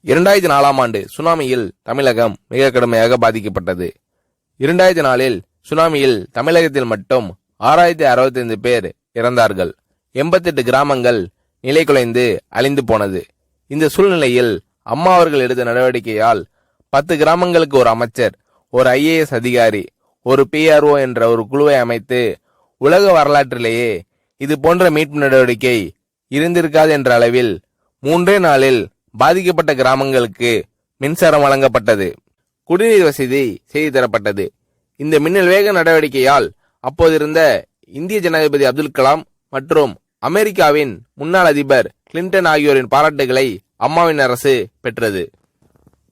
2004ஆம் ஆண்டு சுனாமியில் தமிழகம் மிக கடுமையாக பாதிக்கப்பட்டது. 2004இல் சுனாமியில் தமிழகத்தில் மட்டும் 6065 பேர் இறந்தார்கள். 88 கிராமங்கள் நிலை குலைந்து அழிந்து போனது. இந்த சூழ்நிலையில் அம்மா அவர்கள் எடுத்த நடவடிக்கையால் 10 கிராமங்களுக்கு ஒரு அமைச்சர், ஒரு IAS அதிகாரி, ஒரு PRO என்ற ஒரு குழுவை அமைத்து உலக வரலாற்றிலேயே இது போன்ற மீட்பு நடவடிக்கை இருந்திருக்காது என்ற அளவில் 3 நாளில் பாதிக்கப்பட்ட கிராமங்களுக்கு மின்சாரம் வழங்கப்பட்டது. குடிநீர் வசதி செய்து தரப்பட்டது. இந்த மின்னல் வேக நடவடிக்கையால் அப்போதிருந்த இந்திய ஜனாதிபதி அப்துல் கலாம் மற்றும் அமெரிக்காவின் முன்னாள் அதிபர் கிளின்டன் ஆகியோரின் பாராட்டுகளை அம்மாவின் அரசு பெற்றது.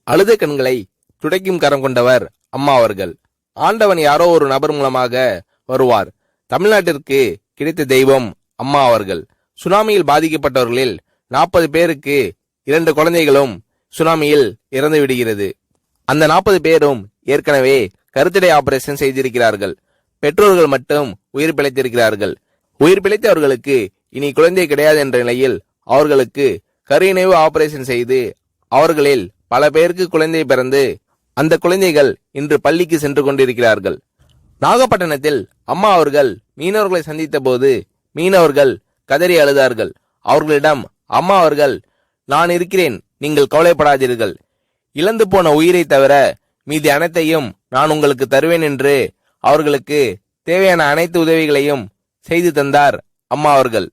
அழுத கண்களை துடைக்கும் கரம் கொண்டவர் அம்மா அவர்கள். ஆண்டவன் யாரோ ஒரு நபர் மூலமாக வருவார். தமிழ்நாட்டிற்கு கிடைத்த தெய்வம் அம்மா அவர்கள். சுனாமியில் பாதிக்கப்பட்டவர்களில் 40 பேருக்கு 2 குழந்தைகளும் சுனாமியில் இறந்து விடுகிறது. அந்த 40 பேரும் ஏற்கனவே கருத்தடை ஆபரேஷன் செய்திருக்கிறார்கள். பெற்றோர்கள் மட்டும் உயிர் பிழைத்திருக்கிறார்கள். உயிர் பிழைத்தவர்களுக்கு இனி குழந்தை கிடையாது என்ற நிலையில் அவர்களுக்கு கருணைவு ஆபரேஷன் செய்து அவர்களில் பல பேருக்கு குழந்தை பிறந்து அந்த குழந்தைகள் இன்று பள்ளிக்கு சென்று கொண்டிருக்கிறார்கள். நாகப்பட்டினத்தில் அம்மா அவர்கள் மீனவர்களை சந்தித்த போது மீனவர்கள் கதறி அழுதார்கள். அவர்களிடம் அம்மா அவர்கள், நான் இருக்கிறேன், நீங்கள் கவலைப்படாதீர்கள், இழந்து போன உயிரை தவிர மீதி அனைத்தையும் நான் உங்களுக்கு தருவேன் என்று அவர்களுக்கு தேவையான அனைத்து உதவிகளையும் செய்து தந்தார் அம்மா அவர்கள்.